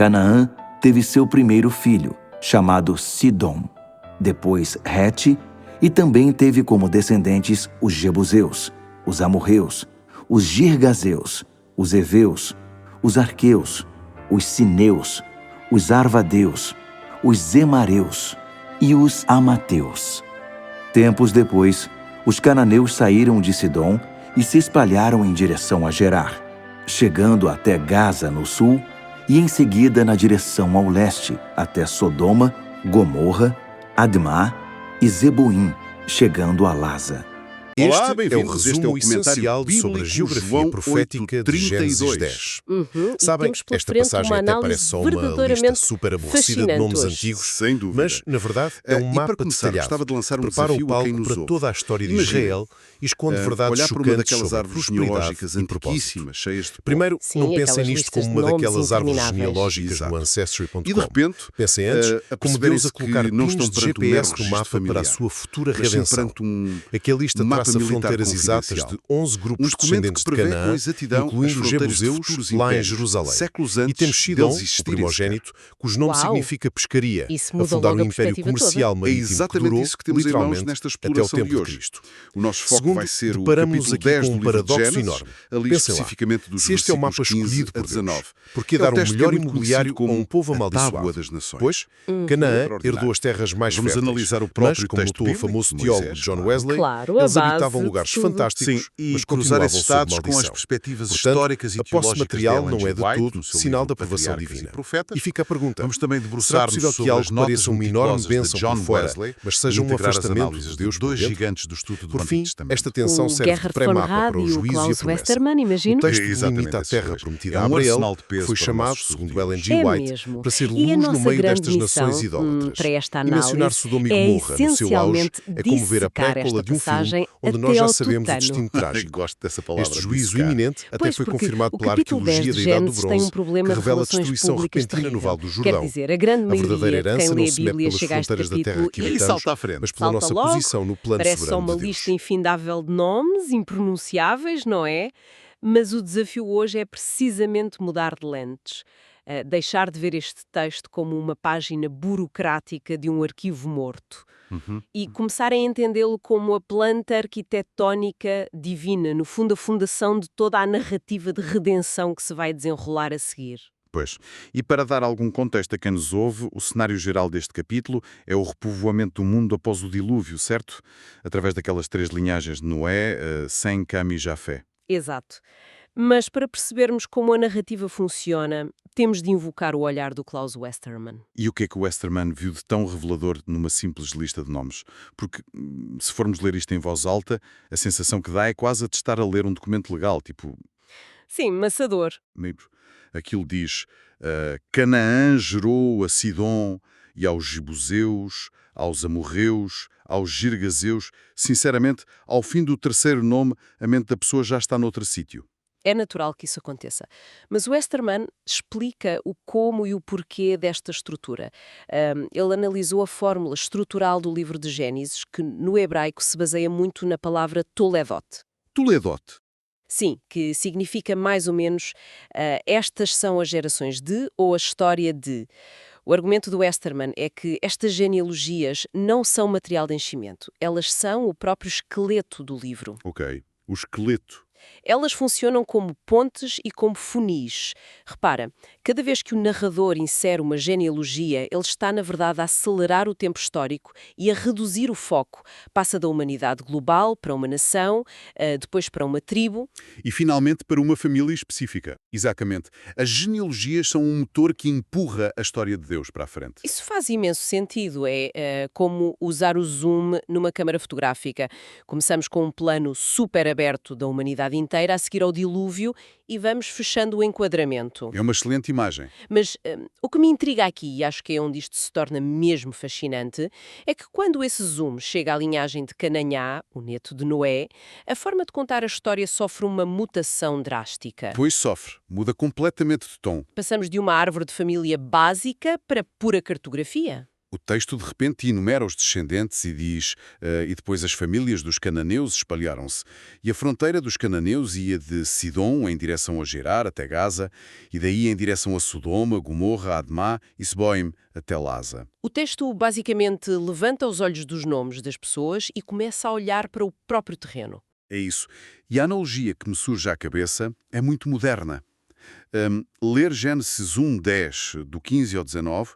Canaã teve seu primeiro filho, chamado Sidom, depois Hete, e também teve como descendentes os Jebuseus, os Amorreus, os Girgazeus, os Eveus, os Arqueus, os Sineus, os Arvadeus, os Zemareus e os Amateus. Tempos depois, os cananeus saíram de Sidom e se espalharam em direção a Gerar, chegando até Gaza no sul e em seguida na direção ao leste até Sodoma, Gomorra, Admá e Zeboim, chegando a Lasa. Olá, bem-vindos. Este é o comentário sobre a geografia profética de Gênesis 10. Sabem, esta passagem até parece só uma lista super aborrecida de nomes antigos, sem dúvida. Mas, na verdade, é um mapa detalhado. Prepara o palco para toda a história de Israel e esconde verdades chocantes sobre a prosperidade e propósito. Primeiro, não pensem nisto como uma daquelas árvores genealógicas no Ancestry.com. E de repente, pensem antes como Deus a colocar pins de GPS no mapa para a sua futura redenção. Aqui a lista traça fronteiras exatas de 11 grupos descendentes de Canaã, incluindo os Jebuseus, lá em Jerusalém. E temos Sidom, o primogênito, cujo nome significa pescaria, a fundar um império comercial marítimo que durou, literalmente, até o tempo de Cristo. O nosso foco vai ser o deparamos-nos capítulo 10 aqui com um do livro de paradoxo Gênesis, enorme. ali Pensem lá, especificamente dos se este é o mapa versículos 15 escolhido a por Deus, 19. por que É um dar um texto melhor muito imobiliário a conhecido um povo como a Tábua amaldiçoado? das Nações. Pois, Canaã Extraordinário. herdou as terras mais Vamos férteis, analisar o mas, próprio como texto notou o bíblico famoso de teólogo Moisés, John Wesley, Claro, a eles base habitavam de lugares tudo. fantásticos, Sim, e mas cruzar continuavam esses sob estados com as maldição. perspectivas Portanto, históricas e a posse teológicas material de não é Ellen de G. White, todo no seu sinal livro da aprovação Patriarcas divina. e Profetas. E fica a pergunta, Vamos também será debruçar-nos possível que sobre algo as que notas pareça uma enorme meticulosas de bênção John por fora, Wesley mas e seja um integrar as afastamento análises de Deus de por dois dentro? gigantes do estudo do Por Antigo fim, Testamento. esta tensão O serve de Gerhard von pré-mapa para Rad o e o juízo e a Klaus promessa. Westermann, imagino. O texto Exatamente delimita a esses terra dois. prometida É a um Abraão, arsenal de que peso foi para o chamado, nosso segundo estudo de Ellen hoje. G. É White, mesmo. para ser E a luz no nossa meio grande destas nações missão idólatras. para esta E mencionar análise Sodoma e é Gomorra no seu auge essencialmente é como ver a dissecar préquela esta de um filme passagem onde até nós já ao sabemos o tutano. destino trágico. Gosto dessa palavra. Este juízo dissecar. iminente até Pois, foi porque confirmado o pela capítulo 10 arqueologia de da Idade do Gênesis tem Bronze, um problema que de revela a relações destruição públicas repentina no terrível. Vale do Quer Jordão. dizer, a grande A maioria verdadeira de quem herança lê não a se mete Bíblia pelas chega a este fronteiras da terra capítulo que e habitamos, salta à frente. mas pela salta nossa logo. posição no plano Parece só soberano uma de Deus. lista infindável de nomes, impronunciáveis, não é? Mas o desafio hoje é precisamente mudar de lentes. Deixar de ver este texto como uma página burocrática de um arquivo morto e começar a entendê-lo como a planta arquitetónica divina, no fundo a fundação de toda a narrativa de redenção que se vai desenrolar a seguir. Pois. E para dar algum contexto a quem nos ouve, o cenário geral deste capítulo é o repovoamento do mundo após o dilúvio, certo? Através daquelas 3 linhagens de Noé, Sem, Cam e Jafé. Exato. Mas para percebermos como a narrativa funciona, temos de invocar o olhar do Klaus Westermann. E o que é que o Westermann viu de tão revelador numa simples lista de nomes? Porque, se formos ler isto em voz alta, a sensação que dá é quase a de estar a ler um documento legal, tipo... Sim, maçador. Aquilo diz, Canaã gerou a Sidom e aos Jebuseus, aos Amorreus, aos Girgazeus. Sinceramente, ao fim do 3º nome, a mente da pessoa já está noutro sítio. É natural que isso aconteça. Mas o Westermann explica o como e o porquê desta estrutura. Ele analisou a fórmula estrutural do livro de Gênesis, que no hebraico se baseia muito na palavra Toledot. Toledot. Sim, que significa mais ou menos estas são as gerações de ou a história de. O argumento do Westermann é que estas genealogias não são material de enchimento. Elas são o próprio esqueleto do livro. Ok. O esqueleto. Elas funcionam como pontes e como funis. Repara, cada vez que o narrador insere uma genealogia, ele está, na verdade, a acelerar o tempo histórico e a reduzir o foco. Passa da humanidade global para uma nação, depois para uma tribo. E, finalmente, para uma família específica. Exatamente. As genealogias são um motor que empurra a história de Deus para a frente. Isso faz imenso sentido. É como usar o zoom numa câmara fotográfica. Começamos com um plano super aberto da humanidade inteira, a seguir ao dilúvio, e vamos fechando o enquadramento. É uma excelente imagem. Mas o que me intriga aqui, e acho que é onde isto se torna mesmo fascinante, é que quando esse zoom chega à linhagem de Canaã, o neto de Noé, a forma de contar a história sofre uma mutação drástica. Pois sofre. Muda completamente de tom. Passamos de uma árvore de família básica para pura cartografia. O texto, de repente, enumera os descendentes e diz e depois as famílias dos cananeus espalharam-se. E a fronteira dos cananeus ia de Sidom em direção a Gerar, até Gaza, e daí em direção a Sodoma, Gomorra, Admá e Seboim, até Lasa. O texto basicamente levanta os olhos dos nomes das pessoas e começa a olhar para o próprio terreno. É isso. E a analogia que me surge à cabeça é muito moderna. Ler Gênesis 1:10, do 15 ao 19,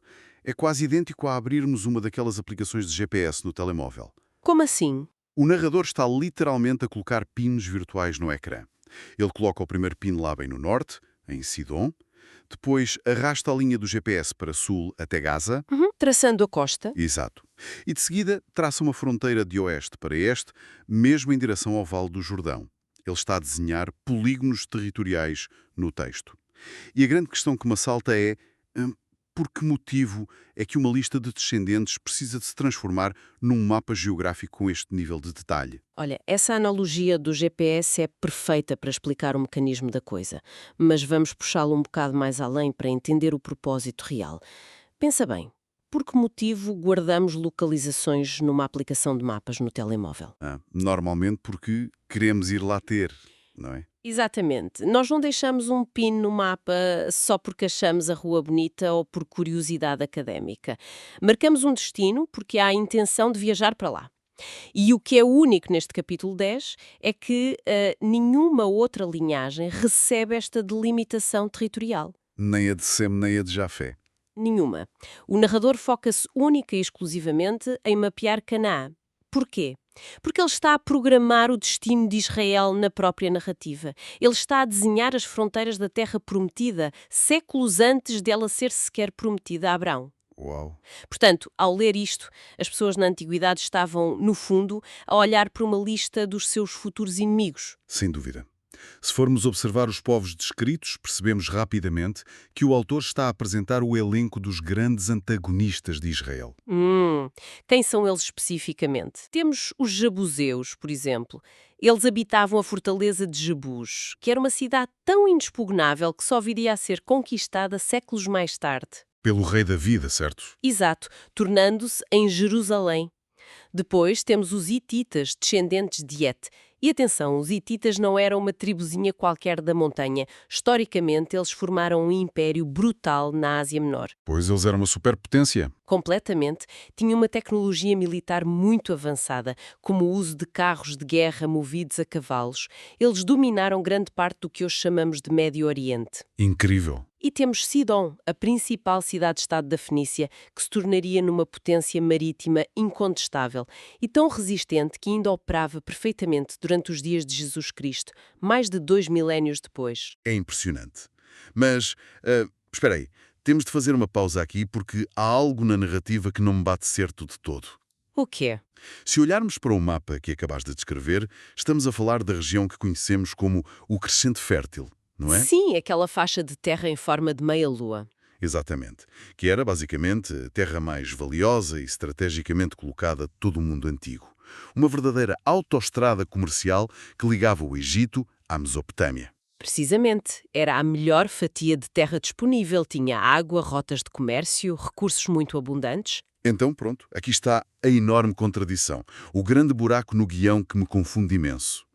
é quase idêntico a abrirmos uma daquelas aplicações de GPS no telemóvel. Como assim? O narrador está literalmente a colocar pinos virtuais no ecrã. Ele coloca o primeiro pino lá bem no norte, em Sidom, depois arrasta a linha do GPS para sul até Gaza. Traçando a costa. Exato. E de seguida traça uma fronteira de oeste para este, mesmo em direção ao Vale do Jordão. Ele está a desenhar polígonos territoriais no texto. E a grande questão que me assalta é por que motivo é que uma lista de descendentes precisa de se transformar num mapa geográfico com este nível de detalhe? Olha, essa analogia do GPS é perfeita para explicar o mecanismo da coisa, mas vamos puxá-lo um bocado mais além para entender o propósito real. Pensa bem, por que motivo guardamos localizações numa aplicação de mapas no telemóvel? Normalmente porque queremos ir lá ter, não é? Exatamente. Nós não deixamos um pin no mapa só porque achamos a rua bonita ou por curiosidade académica. Marcamos um destino porque há a intenção de viajar para lá. E o que é único neste capítulo 10 é que nenhuma outra linhagem recebe esta delimitação territorial. Nem a de Sem, nem a de Jafé. Nenhuma. O narrador foca-se única e exclusivamente em mapear Canaã. Porquê? Porque ele está a programar o destino de Israel na própria narrativa. Ele está a desenhar as fronteiras da Terra Prometida, séculos antes dela ser sequer prometida a Abraão. Uau! Portanto, ao ler isto, as pessoas na Antiguidade estavam, no fundo, a olhar para uma lista dos seus futuros inimigos. Sem dúvida. Se formos observar os povos descritos, percebemos rapidamente que o autor está a apresentar o elenco dos grandes antagonistas de Israel. Quem são eles especificamente? Temos os Jebuseus, por exemplo. Eles habitavam a fortaleza de Jebus, que era uma cidade tão inexpugnável que só viria a ser conquistada séculos mais tarde. Pelo rei Davi, certo? Exato, tornando-se em Jerusalém. Depois temos os hititas, descendentes de Et. E atenção, os hititas não eram uma tribuzinha qualquer da montanha. Historicamente, eles formaram um império brutal na Ásia Menor. Pois eles eram uma superpotência. Completamente. Tinham uma tecnologia militar muito avançada, como o uso de carros de guerra movidos a cavalos. Eles dominaram grande parte do que hoje chamamos de Médio Oriente. Incrível. E temos Sidom, a principal cidade-estado da Fenícia, que se tornaria numa potência marítima incontestável e tão resistente que ainda operava perfeitamente durante os dias de Jesus Cristo, mais de 2 milénios depois. É impressionante. Mas, espera aí, temos de fazer uma pausa aqui porque há algo na narrativa que não me bate certo de todo. O quê? Se olharmos para o mapa que acabaste de descrever, estamos a falar da região que conhecemos como o Crescente Fértil. Não é? Sim, aquela faixa de terra em forma de meia-lua. Exatamente. Que era, basicamente, a terra mais valiosa e estrategicamente colocada de todo o mundo antigo. Uma verdadeira autoestrada comercial que ligava o Egito à Mesopotâmia. Precisamente. Era a melhor fatia de terra disponível. Tinha água, rotas de comércio, recursos muito abundantes. Então, pronto, aqui está a enorme contradição. O grande buraco no guião que me confunde imenso.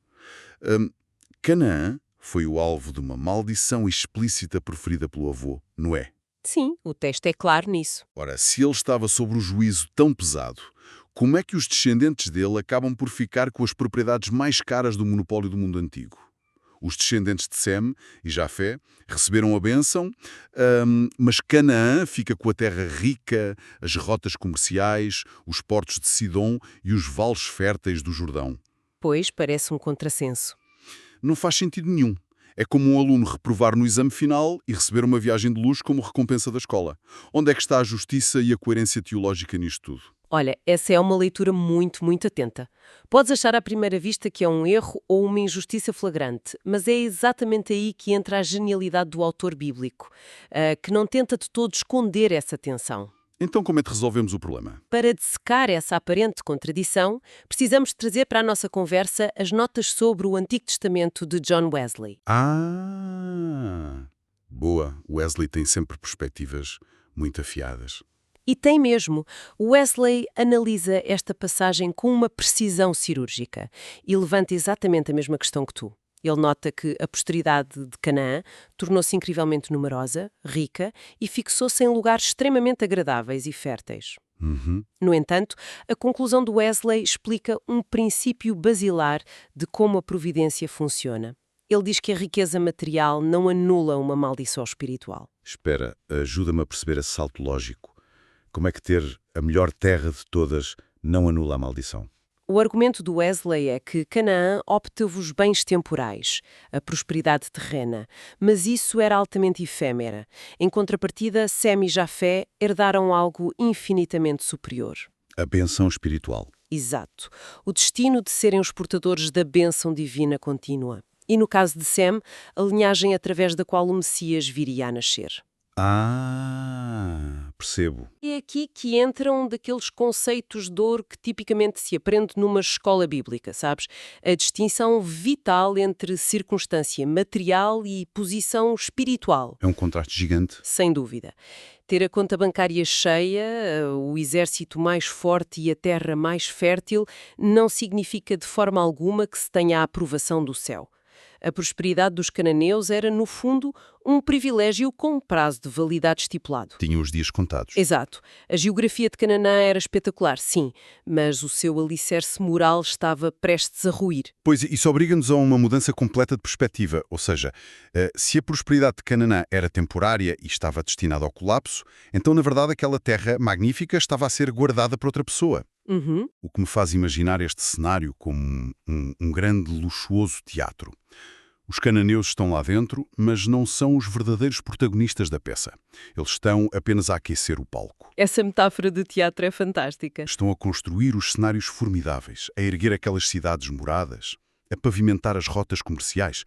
Canaã foi o alvo de uma maldição explícita proferida pelo avô, Noé. Sim, o texto é claro nisso. Ora, se ele estava sob um juízo tão pesado, como é que os descendentes dele acabam por ficar com as propriedades mais caras do monopólio do mundo antigo? Os descendentes de Sem e Jafé receberam a bênção, mas Canaã fica com a terra rica, as rotas comerciais, os portos de Sidom e os vales férteis do Jordão. Pois, parece um contrassenso. Não faz sentido nenhum. É como um aluno reprovar no exame final e receber uma viagem de luxo como recompensa da escola. Onde é que está a justiça e a coerência teológica nisto tudo? Olha, essa é uma leitura muito, muito atenta. Podes achar à primeira vista que é um erro ou uma injustiça flagrante, mas é exatamente aí que entra a genialidade do autor bíblico, que não tenta de todo esconder essa tensão. Então como é que resolvemos o problema? Para dissecar essa aparente contradição, precisamos de trazer para a nossa conversa as notas sobre o Antigo Testamento de John Wesley. Boa. Wesley tem sempre perspectivas muito afiadas. E tem mesmo. Wesley analisa esta passagem com uma precisão cirúrgica e levanta exatamente a mesma questão que tu. Ele nota que a posteridade de Canaã tornou-se incrivelmente numerosa, rica e fixou-se em lugares extremamente agradáveis e férteis. No entanto, a conclusão de Wesley explica um princípio basilar de como a providência funciona. Ele diz que a riqueza material não anula uma maldição espiritual. Espera, ajuda-me a perceber esse salto lógico. Como é que ter a melhor terra de todas não anula a maldição? O argumento do Wesley é que Canaã obteve os bens temporais, a prosperidade terrena, mas isso era altamente efêmera. Em contrapartida, Sem e Jafé herdaram algo infinitamente superior. A bênção espiritual. Exato. O destino de serem os portadores da bênção divina contínua. E no caso de Sem, a linhagem através da qual o Messias viria a nascer. Percebo. É aqui que entram daqueles conceitos de ouro que tipicamente se aprende numa escola bíblica, sabes? A distinção vital entre circunstância material e posição espiritual. É um contraste gigante. Sem dúvida. Ter a conta bancária cheia, o exército mais forte e a terra mais fértil não significa de forma alguma que se tenha a aprovação do céu. A prosperidade dos cananeus era, no fundo, um privilégio com prazo de validade estipulado. Tinham os dias contados. Exato. A geografia de Canaã era espetacular, sim, mas o seu alicerce moral estava prestes a ruir. Pois, isso obriga-nos a uma mudança completa de perspectiva, ou seja, se a prosperidade de Canaã era temporária e estava destinada ao colapso, então, na verdade, aquela terra magnífica estava a ser guardada por outra pessoa. O que me faz imaginar este cenário como um grande, luxuoso teatro. Os cananeus estão lá dentro, mas não são os verdadeiros protagonistas da peça. Eles estão apenas a aquecer o palco. Essa metáfora de teatro é fantástica. Estão a construir os cenários formidáveis, a erguer aquelas cidades moradas, a pavimentar as rotas comerciais,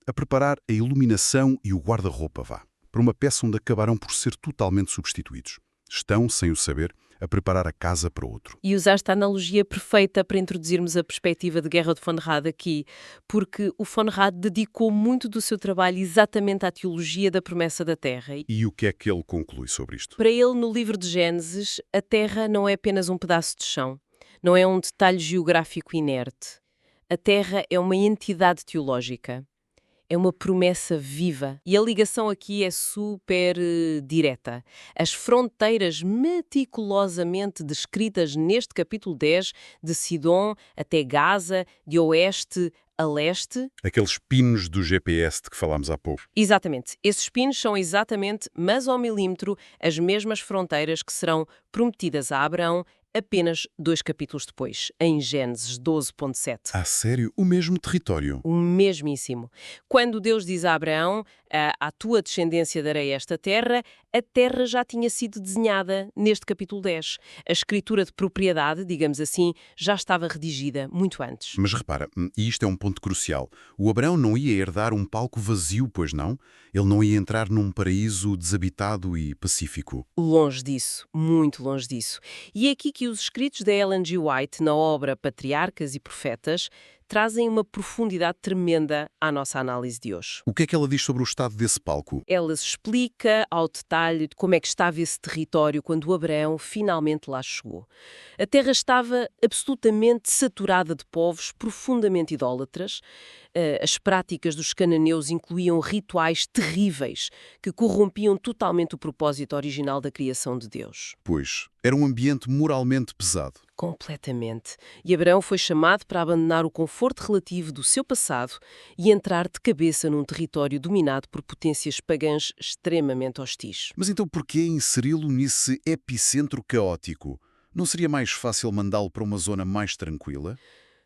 a preparar a iluminação e o guarda-roupa, para uma peça onde acabarão por ser totalmente substituídos. Estão, sem o saber, a preparar a casa para outro. E usaste a analogia perfeita para introduzirmos a perspectiva de Gerhard von Rad aqui, porque o von Rad dedicou muito do seu trabalho exatamente à teologia da promessa da Terra. E o que é que ele conclui sobre isto? Para ele, no livro de Gênesis, a Terra não é apenas um pedaço de chão, não é um detalhe geográfico inerte. A Terra é uma entidade teológica. É uma promessa viva. E a ligação aqui é super direta. As fronteiras meticulosamente descritas neste capítulo 10, de Sidom até Gaza, de oeste a leste. Aqueles pinos do GPS de que falámos há pouco. Exatamente. Esses pinos são exatamente, mas ao milímetro, as mesmas fronteiras que serão prometidas a Abraão apenas 2 capítulos depois, em Gênesis 12.7. Ah, sério? O mesmo território? O mesmíssimo. Quando Deus diz a Abraão, à tua descendência darei esta terra, a terra já tinha sido desenhada neste capítulo 10. A escritura de propriedade, digamos assim, já estava redigida muito antes. Mas repara, e isto é um ponto crucial, o Abraão não ia herdar um palco vazio, pois não? Ele não ia entrar num paraíso desabitado e pacífico. Longe disso, muito longe disso. E é aqui que os escritos de Ellen G. White, na obra Patriarcas e Profetas, trazem uma profundidade tremenda à nossa análise de hoje. O que é que ela diz sobre o estado desse palco? Ela explica ao detalhe como é que estava esse território quando Abraão finalmente lá chegou. A terra estava absolutamente saturada de povos profundamente idólatras. As práticas dos cananeus incluíam rituais terríveis que corrompiam totalmente o propósito original da criação de Deus. Pois, era um ambiente moralmente pesado. Completamente. E Abraão foi chamado para abandonar o conforto relativo do seu passado e entrar de cabeça num território dominado por potências pagãs extremamente hostis. Mas então por que inseri-lo nesse epicentro caótico? Não seria mais fácil mandá-lo para uma zona mais tranquila?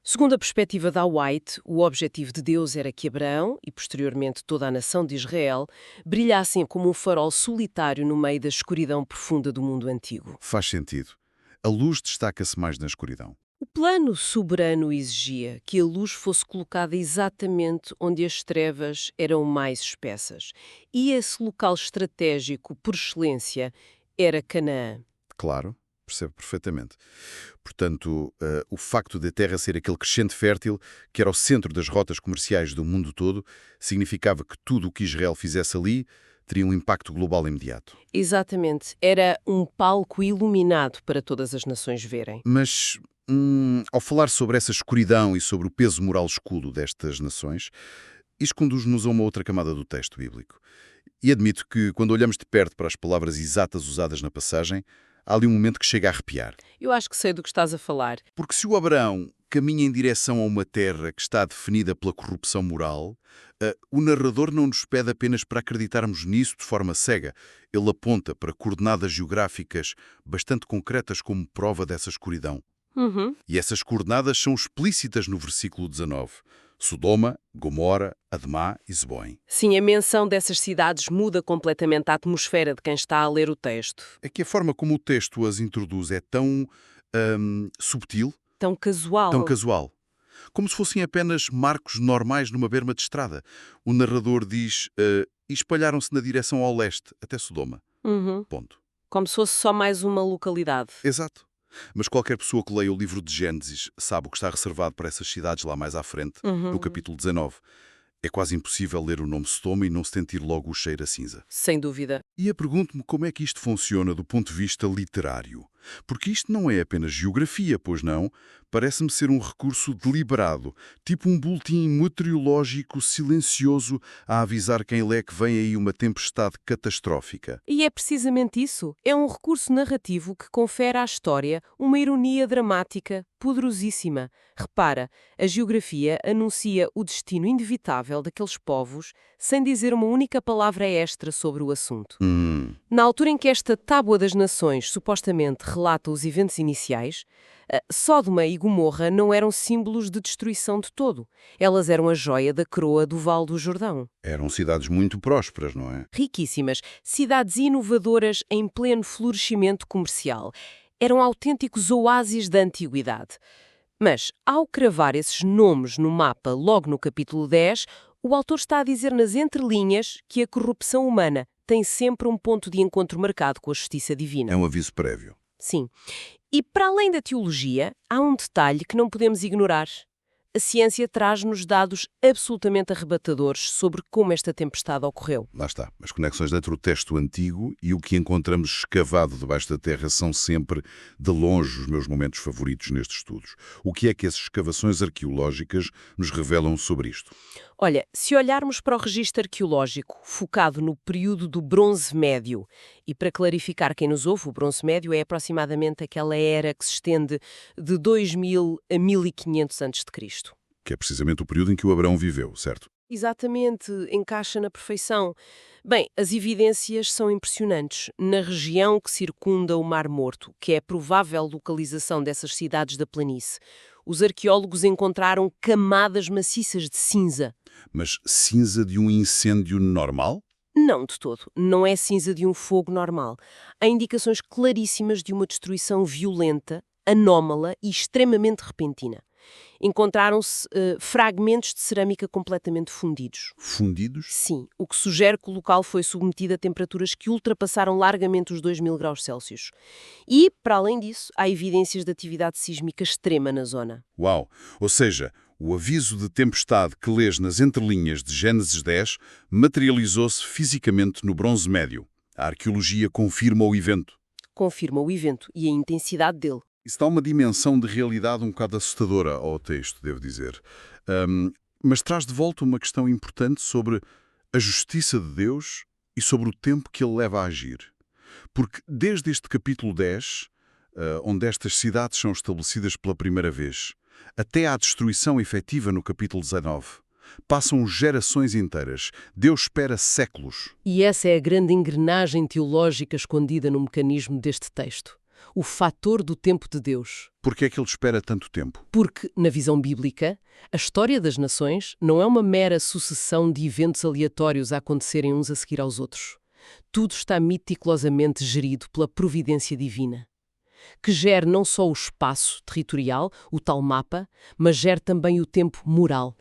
Segundo a perspectiva da White, o objetivo de Deus era que Abraão, e posteriormente toda a nação de Israel, brilhassem como um farol solitário no meio da escuridão profunda do mundo antigo. Faz sentido. A luz destaca-se mais na escuridão. O plano soberano exigia que a luz fosse colocada exatamente onde as trevas eram mais espessas. E esse local estratégico, por excelência, era Canaã. Claro. Percebo perfeitamente. Portanto, o facto de a terra ser aquele crescente fértil, que era o centro das rotas comerciais do mundo todo, significava que tudo o que Israel fizesse ali teria um impacto global imediato. Exatamente. Era um palco iluminado para todas as nações verem. Mas, ao falar sobre essa escuridão e sobre o peso moral escudo destas nações, isto conduz-nos a uma outra camada do texto bíblico. E admito que, quando olhamos de perto para as palavras exatas usadas na passagem, há ali um momento que chega a arrepiar. Eu acho que sei do que estás a falar. Porque se o Abraão caminha em direção a uma terra que está definida pela corrupção moral, o narrador não nos pede apenas para acreditarmos nisso de forma cega. Ele aponta para coordenadas geográficas bastante concretas como prova dessa escuridão. E essas coordenadas são explícitas no versículo 19. Sodoma, Gomora, Admá e Zeboim. Sim, a menção dessas cidades muda completamente a atmosfera de quem está a ler o texto. É que a forma como o texto as introduz é tão subtil, Tão casual. tão casual. Como se fossem apenas marcos normais numa berma de estrada. O narrador diz, e espalharam-se na direção ao leste, até Sodoma. Ponto. Como se fosse só mais uma localidade. Exato. Mas qualquer pessoa que leia o livro de Gênesis sabe o que está reservado para essas cidades lá mais à frente, no capítulo 19. É quase impossível ler o nome Sodoma e não sentir logo o cheiro a cinza. Sem dúvida. E eu pergunto-me como é que isto funciona do ponto de vista literário. Porque isto não é apenas geografia, pois não? Parece-me ser um recurso deliberado, tipo um boletim meteorológico silencioso a avisar quem lê que vem aí uma tempestade catastrófica. E é precisamente isso. É um recurso narrativo que confere à história uma ironia dramática poderosíssima. Repara, a geografia anuncia o destino inevitável daqueles povos sem dizer uma única palavra extra sobre o assunto. Na altura em que esta Tábua das Nações supostamente relata os eventos iniciais, Sódoma e Gomorra não eram símbolos de destruição de todo. Elas eram a joia da coroa do Vale do Jordão. Eram cidades muito prósperas, não é? Riquíssimas, cidades inovadoras em pleno florescimento comercial. Eram autênticos oásis da antiguidade. Mas, ao cravar esses nomes no mapa logo no capítulo 10, o autor está a dizer nas entrelinhas que a corrupção humana tem sempre um ponto de encontro marcado com a justiça divina. É um aviso prévio. Sim. E para além da teologia, há um detalhe que não podemos ignorar. A ciência traz-nos dados absolutamente arrebatadores sobre como esta tempestade ocorreu. Lá está. As conexões entre o texto antigo e o que encontramos escavado debaixo da terra são sempre, de longe, os meus momentos favoritos nestes estudos. O que é que essas escavações arqueológicas nos revelam sobre isto? Olha, se olharmos para o registro arqueológico focado no período do Bronze Médio, e para clarificar quem nos ouve, o Bronze Médio é aproximadamente aquela era que se estende de 2000 a 1500 a.C. Que é precisamente o período em que o Abraão viveu, certo? Exatamente, encaixa na perfeição. Bem, as evidências são impressionantes. Na região que circunda o Mar Morto, que é a provável localização dessas cidades da planície, os arqueólogos encontraram camadas maciças de cinza. Mas cinza de um incêndio normal? Não de todo. Não é cinza de um fogo normal. Há indicações claríssimas de uma destruição violenta, anómala e extremamente repentina. Encontraram-se fragmentos de cerâmica completamente fundidos. Fundidos? Sim, o que sugere que o local foi submetido a temperaturas que ultrapassaram largamente os 2000 graus Celsius. E, para além disso, há evidências de atividade sísmica extrema na zona. Uau! Ou seja, o aviso de tempestade que lês nas entrelinhas de Gênesis 10 materializou-se fisicamente no Bronze Médio. A arqueologia confirma o evento. Confirma o evento e a intensidade dele. Isso dá uma dimensão de realidade um bocado assustadora ao texto, devo dizer. Mas traz de volta uma questão importante sobre a justiça de Deus e sobre o tempo que ele leva a agir. Porque desde este capítulo 10, onde estas cidades são estabelecidas pela primeira vez, até à destruição efetiva no capítulo 19, passam gerações inteiras. Deus espera séculos. E essa é a grande engrenagem teológica escondida no mecanismo deste texto. O fator do tempo de Deus. Por que é que ele espera tanto tempo? Porque, na visão bíblica, a história das nações não é uma mera sucessão de eventos aleatórios a acontecerem uns a seguir aos outros. Tudo está meticulosamente gerido pela providência divina, que gera não só o espaço territorial, o tal mapa, mas gera também o tempo moral.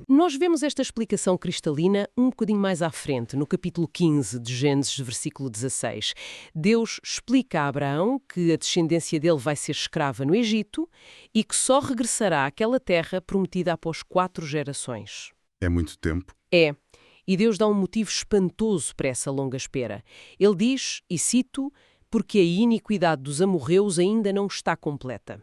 Nós vemos esta explicação cristalina um bocadinho mais à frente, no capítulo 15 de Gênesis, versículo 16. Deus explica a Abraão que a descendência dele vai ser escrava no Egito e que só regressará àquela terra prometida após 4 gerações. É muito tempo. É. E Deus dá um motivo espantoso para essa longa espera. Ele diz, e cito, porque a iniquidade dos amorreus ainda não está completa.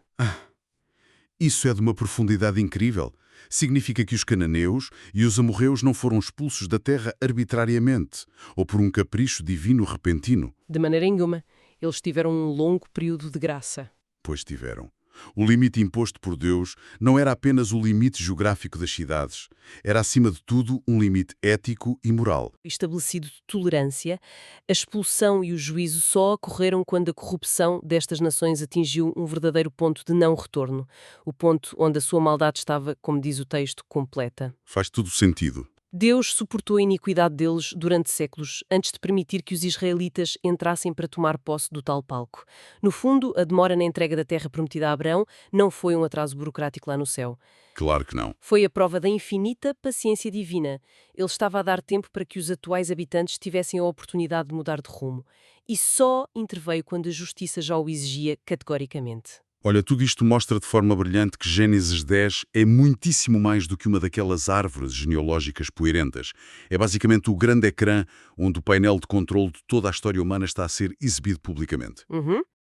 Isso é de uma profundidade incrível. Significa que os cananeus e os amorreus não foram expulsos da terra arbitrariamente ou por um capricho divino repentino. De maneira nenhuma. Eles tiveram um longo período de graça. Pois tiveram. O limite imposto por Deus não era apenas o limite geográfico das cidades. Era, acima de tudo, um limite ético e moral. Estabelecido de tolerância, a expulsão e o juízo só ocorreram quando a corrupção destas nações atingiu um verdadeiro ponto de não retorno. O ponto onde a sua maldade estava, como diz o texto, completa. Faz todo sentido. Deus suportou a iniquidade deles durante séculos, antes de permitir que os israelitas entrassem para tomar posse do tal palco. No fundo, a demora na entrega da terra prometida a Abraão não foi um atraso burocrático lá no céu. Claro que não. Foi a prova da infinita paciência divina. Ele estava a dar tempo para que os atuais habitantes tivessem a oportunidade de mudar de rumo. E só interveio quando a justiça já o exigia categoricamente. Olha, tudo isto mostra de forma brilhante que Gênesis 10 é muitíssimo mais do que uma daquelas árvores genealógicas poeirentas. É basicamente o grande ecrã onde o painel de controle de toda a história humana está a ser exibido publicamente.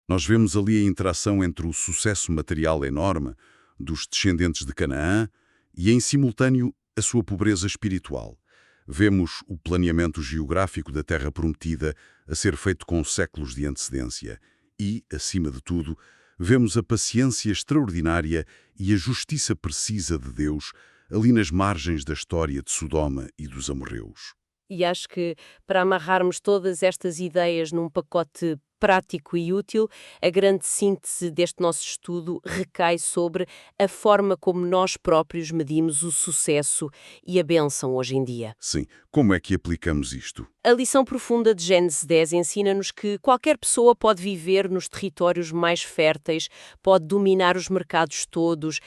Nós vemos ali a interação entre o sucesso material enorme dos descendentes de Canaã e, em simultâneo, a sua pobreza espiritual. Vemos o planeamento geográfico da Terra Prometida a ser feito com séculos de antecedência e, acima de tudo, vemos a paciência extraordinária e a justiça precisa de Deus ali nas margens da história de Sodoma e dos amorreus. E acho que, para amarrarmos todas estas ideias num pacote prático e útil, a grande síntese deste nosso estudo recai sobre a forma como nós próprios medimos o sucesso e a bênção hoje em dia. Sim, como é que aplicamos isto? A lição profunda de Gênesis 10 ensina-nos que qualquer pessoa pode viver nos territórios mais férteis, pode dominar os mercados todos,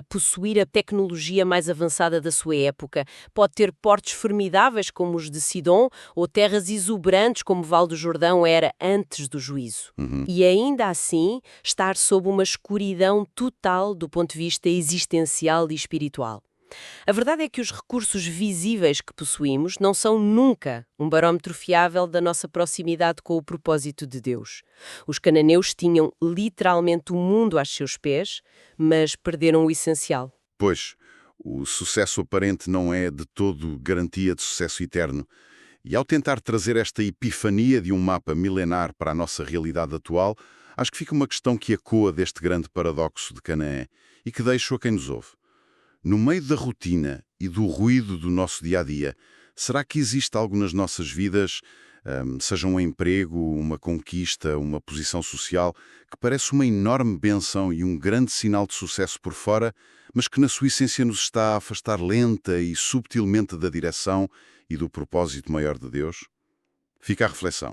possuir a tecnologia mais avançada da sua época, pode ter portos formidáveis como os de Sidom ou terras exuberantes como o Vale do Jordão era antes do juízo. E ainda assim estar sob uma escuridão total do ponto de vista existencial e espiritual. A verdade é que os recursos visíveis que possuímos não são nunca um barómetro fiável da nossa proximidade com o propósito de Deus. Os cananeus tinham literalmente o mundo aos seus pés, mas perderam o essencial. Pois, o sucesso aparente não é de todo garantia de sucesso eterno. E ao tentar trazer esta epifania de um mapa milenar para a nossa realidade atual, acho que fica uma questão que ecoa deste grande paradoxo de Canaã e que deixo a quem nos ouve. No meio da rotina e do ruído do nosso dia-a-dia, será que existe algo nas nossas vidas, seja um emprego, uma conquista, uma posição social, que parece uma enorme benção e um grande sinal de sucesso por fora, mas que na sua essência nos está a afastar lenta e subtilmente da direção e do propósito maior de Deus? Fica a reflexão.